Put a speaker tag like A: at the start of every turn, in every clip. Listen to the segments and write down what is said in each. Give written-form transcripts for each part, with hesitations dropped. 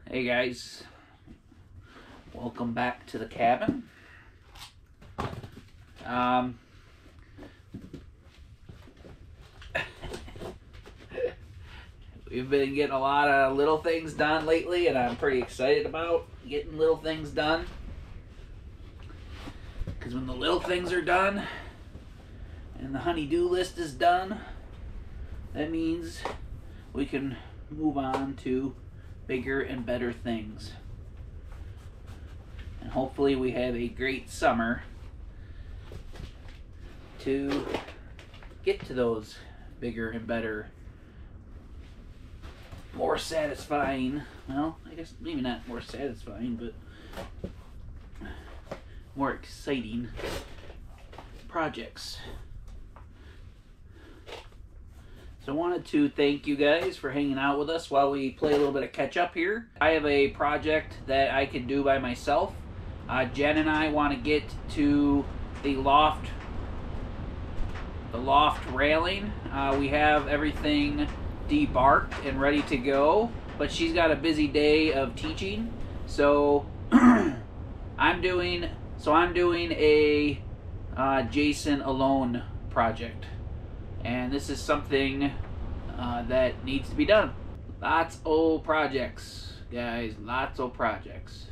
A: Hey guys, welcome back to the cabin. We've been getting a lot of little things done lately, and I'm pretty excited about getting little things done. Because when the little things are done and the honey-do list is done, that means we can move on to bigger and better things. And hopefully we have a great summer to get to those bigger and better, more satisfying, well, I guess maybe not more satisfying, but more exciting projects. So I wanted to thank you guys for hanging out with us while we play a little bit of catch up here. I have a project that I can do by myself. Jen and I want to get to the loft railing. We have everything debarked and ready to go, but she's got a busy day of teaching, so I'm doing a Jason alone project, and this is something that needs to be done. Lots of projects, guys, lots of projects.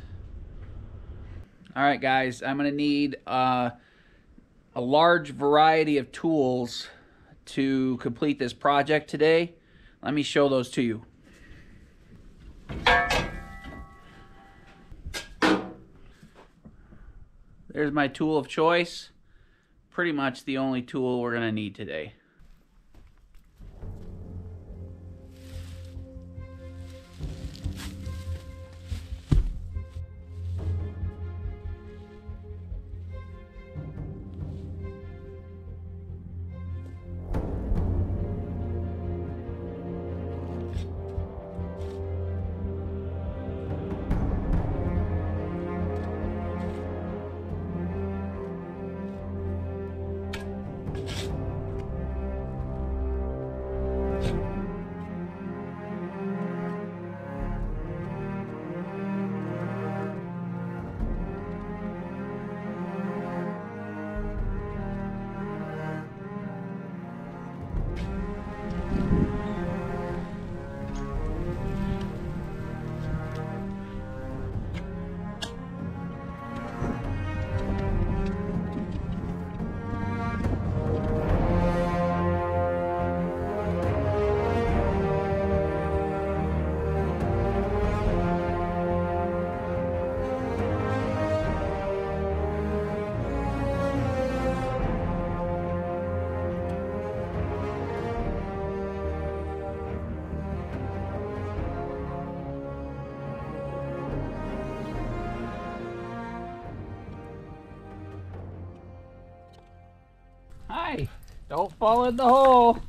A: All right, guys, I'm gonna need a large variety of tools to complete this project today. Let me show those to you. There's my tool of choice. Pretty much the only tool we're gonna need today. Hi, don't fall in the hole.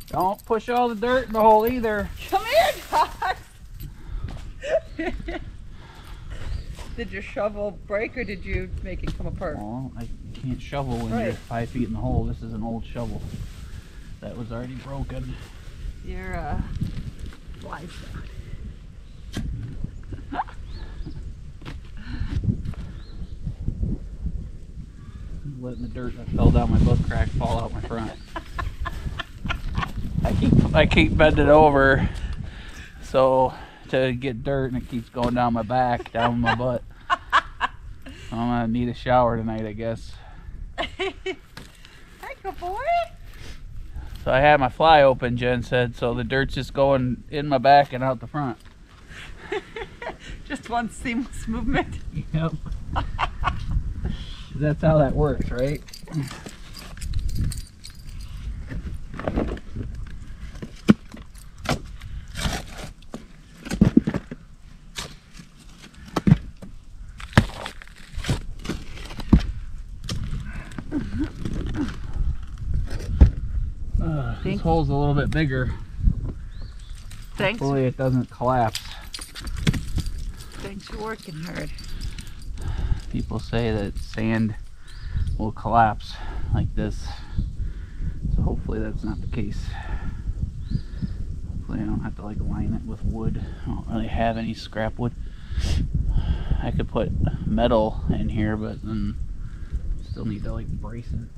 A: Don't push all the dirt in the hole either.
B: Come here, Doc. Did your shovel break or did you make it come apart?
A: Well, I can't shovel when you're 5 feet in the hole. This is an old shovel that was already broken.
B: Your livestock.
A: Letting the dirt that fell down my book crack fall out my front. I keep bending over so to get dirt, and it keeps going down my back, down my butt. I'm gonna need a shower tonight, I guess.
B: Hi, good boy.
A: So I had my fly open, Jen said, so the dirt's just going in my back and out the front.
B: Just one seamless movement.
A: Yep. That's how that works, right? This hole's a little bit bigger.
B: Thanks.
A: Hopefully it doesn't collapse.
B: Thanks for working hard.
A: People say that sand will collapse like this, so hopefully that's not the case. Hopefully I don't have to like line it with wood. I don't really have any scrap wood. I could put metal in here, but then still need to like brace it.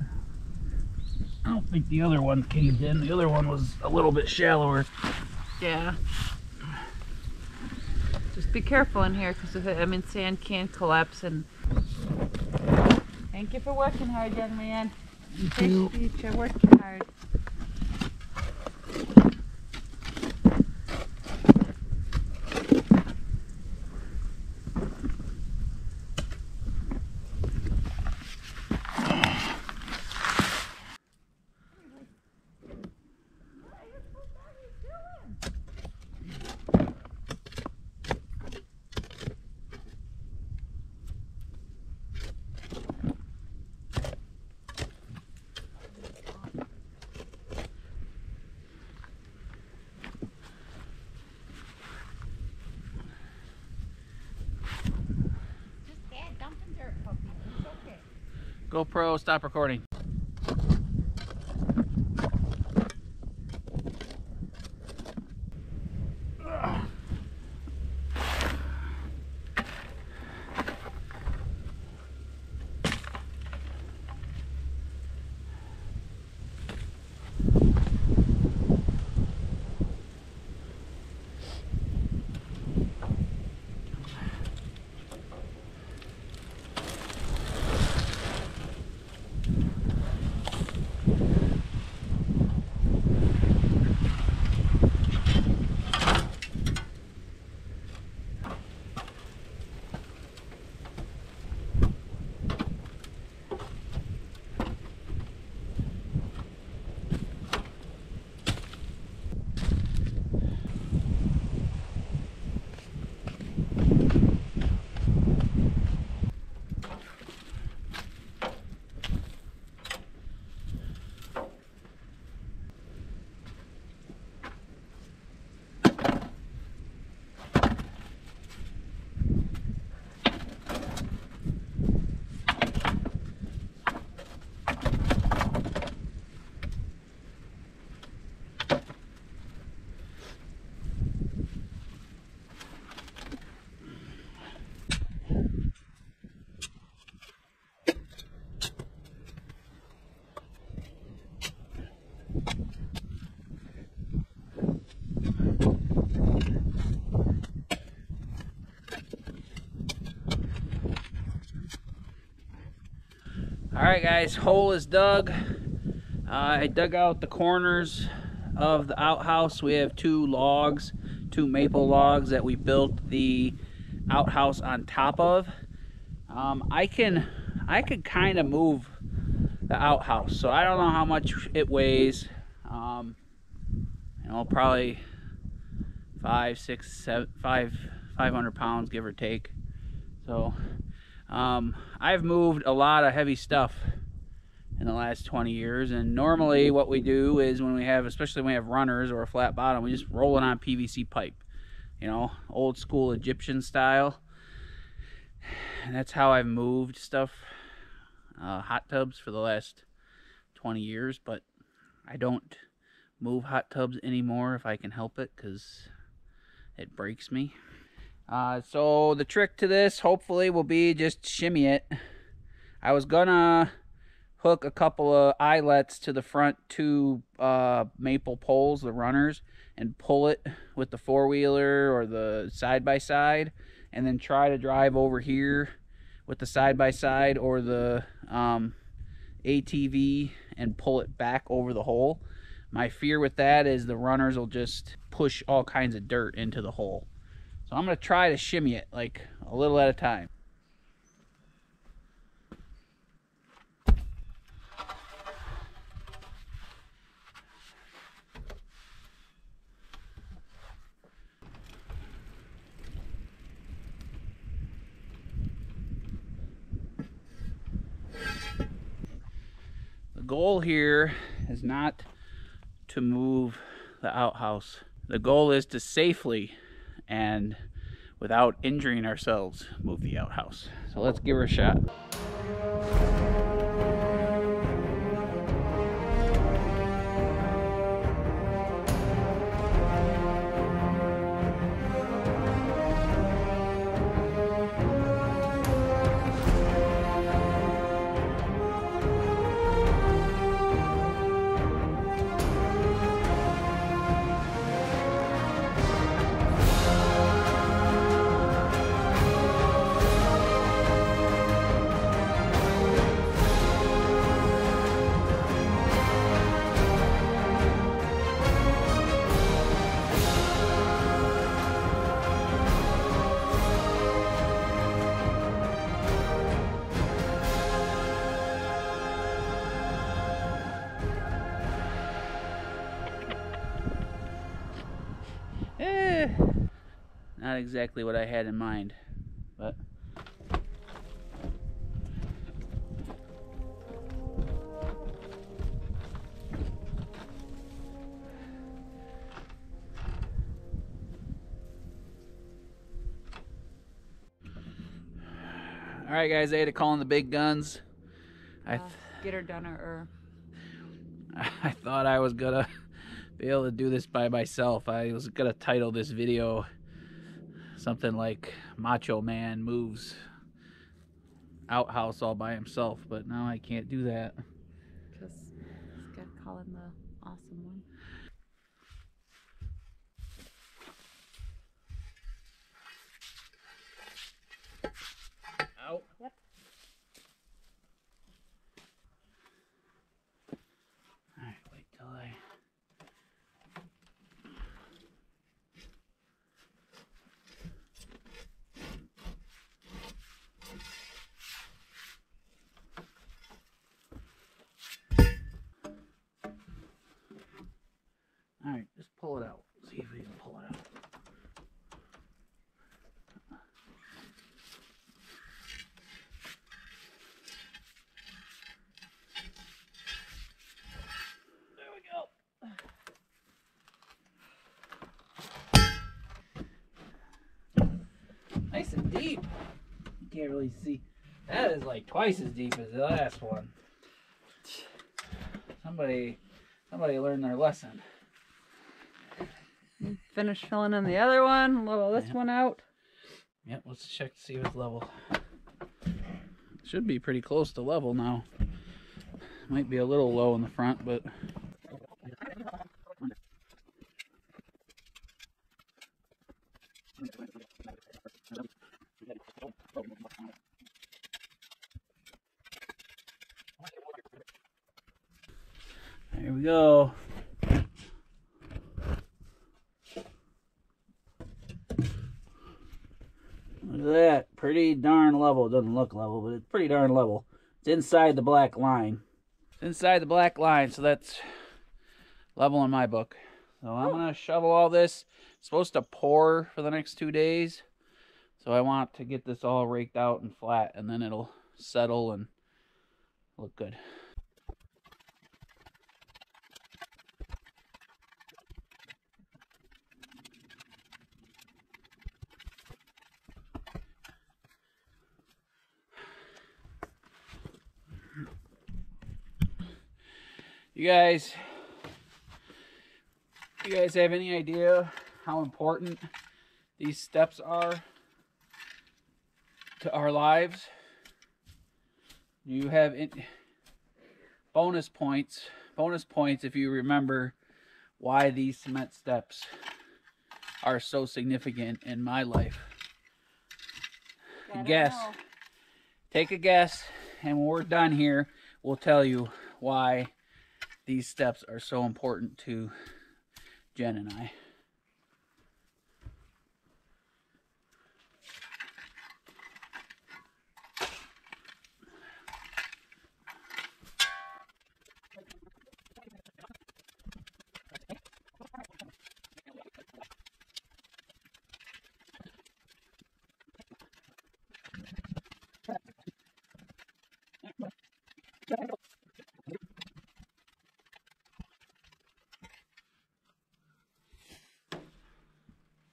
A: I don't think the other one caved in. The other one was a little bit shallower.
B: Yeah. Just be careful in here, because sand can collapse. And thank you for working hard, young man.
A: Thank you.
B: You're working hard.
A: GoPro, stop recording. Alright guys, hole is dug. I dug out the corners of the outhouse. We have two maple logs that we built the outhouse on top of. I can kind of move the outhouse, so I don't know how much it weighs. You know, probably 500 pounds, give or take. So I've moved a lot of heavy stuff in the last 20 years, and normally what we do is especially when we have runners or a flat bottom, we just roll it on PVC pipe, you know, old school Egyptian style. And that's how I've moved stuff, hot tubs, for the last 20 years. But I don't move hot tubs anymore if I can help it, because it breaks me. So the trick to this hopefully will be just shimmy it. I was gonna hook a couple of eyelets to the front two maple poles, the runners, and pull it with the four-wheeler or the side-by-side, and then try to drive over here with the side-by-side or the ATV and pull it back over the hole. My fear with that is the runners will just push all kinds of dirt into the hole. So I'm going to try to shimmy it, like a little at a time. The goal here is not to move the outhouse. The goal is to safely and without injuring ourselves move the outhouse. So let's give her a shot. Not exactly what I had in mind, but all right, guys, I had to call in the big guns.
B: Get her done, or
A: I thought I was gonna be able to do this by myself. I was gonna title this video something like Macho Man Moves Outhouse all by himself, but now I can't do that.
B: just got to call in the awesome one.
A: Out.
B: Yep.
A: All right, wait till I. All right, just pull it out. See if we can pull it out. There we go. Nice and deep. You can't really see. That is like twice as deep as the last one. Somebody learned their lesson.
B: Finish filling in the other one. Level this one out.
A: Yep, let's check to see if it's level. Should be pretty close to level now. Might be a little low in the front, but there we go. Look at that. Pretty darn level. It doesn't look level, but it's pretty darn level. It's inside the black line. It's inside the black line, so that's level in my book. So I'm going to shovel all this. It's supposed to pour for the next 2 days. So I want to get this all raked out and flat, and then it'll settle and look good. You guys have any idea how important these steps are to our lives? You have bonus points if you remember why these cement steps are so significant in my life. Guess. Take a guess, and when we're done here, we'll tell you why these steps are so important to Jen and I.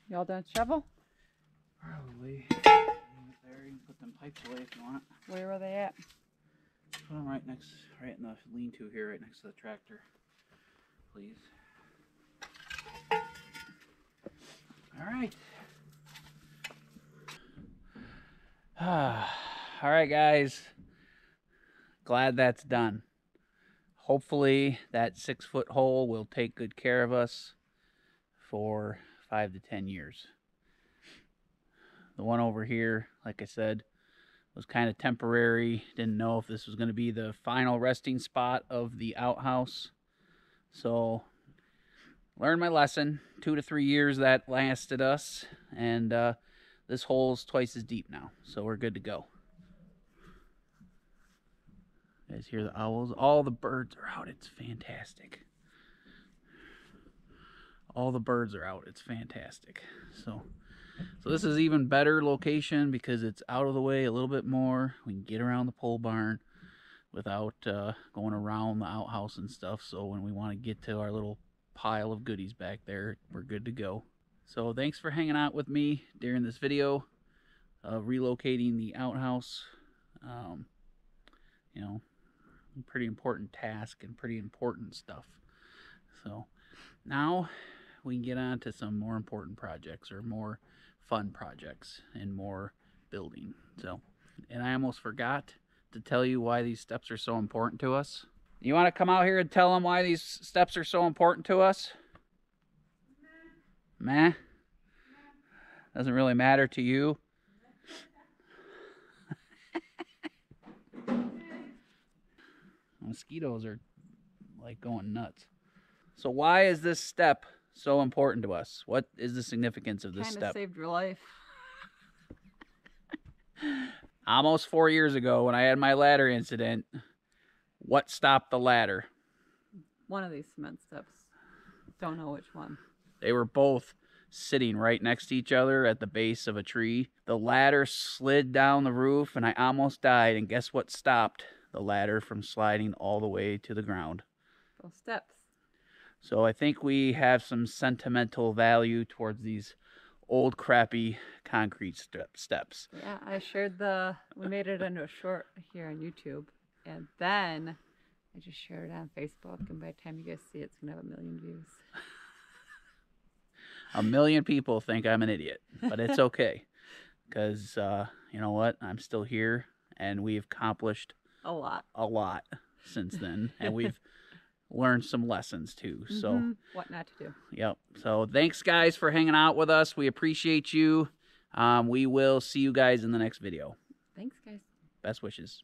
B: Y'all done shovel?
A: Probably. There, you can put them pipes away if you want.
B: Where are they at?
A: Put them right in the lean-to here, right next to the tractor, please. All right. All right, guys. Glad that's done. Hopefully that 6-foot hole will take good care of us for 5 to 10 years. The one over here, like I said, was kind of temporary. Didn't know if this was going to be the final resting spot of the outhouse. So, learned my lesson. 2 to 3 years that lasted us. And this hole's twice as deep now. So we're good to go. You guys hear the owls? All the birds are out. It's fantastic. all the birds are out. It's fantastic. So this is even better location because it's out of the way a little bit more. We can get around the pole barn without going around the outhouse and stuff. So when we want to get to our little pile of goodies back there, we're good to go. So thanks for hanging out with me during this video of relocating the outhouse. You know, pretty important task and pretty important stuff. So now we can get on to some more important projects, or more fun projects, and more building. So, and I almost forgot to tell you why these steps are so important to us. You want to come out here and tell them why these steps are so important to us? Meh? Doesn't really matter to you? Mosquitoes are like going nuts. So why is this step so important to us? What is the significance of this
B: Kind
A: step?
B: of saved your life.
A: Almost 4 years ago when I had my ladder incident, what stopped the ladder?
B: One of these cement steps. Don't know which one.
A: They were both sitting right next to each other at the base of a tree. The ladder slid down the roof and I almost died. And guess what stopped the ladder from sliding all the way to the ground?
B: Those steps.
A: So I think we have some sentimental value towards these old crappy concrete steps.
B: Yeah, I shared we made it into a short here on YouTube. And then I just shared it on Facebook. And by the time you guys see it, it's going to have 1 million views.
A: 1 million people think I'm an idiot, but it's okay. Because, you know what? I'm still here, and we've accomplished
B: a
A: lot since then. And we've learned some lessons, too. So
B: what not to do.
A: Yep. So thanks, guys, for hanging out with us. We appreciate you. We will see you guys in the next video.
B: Thanks, guys.
A: Best wishes.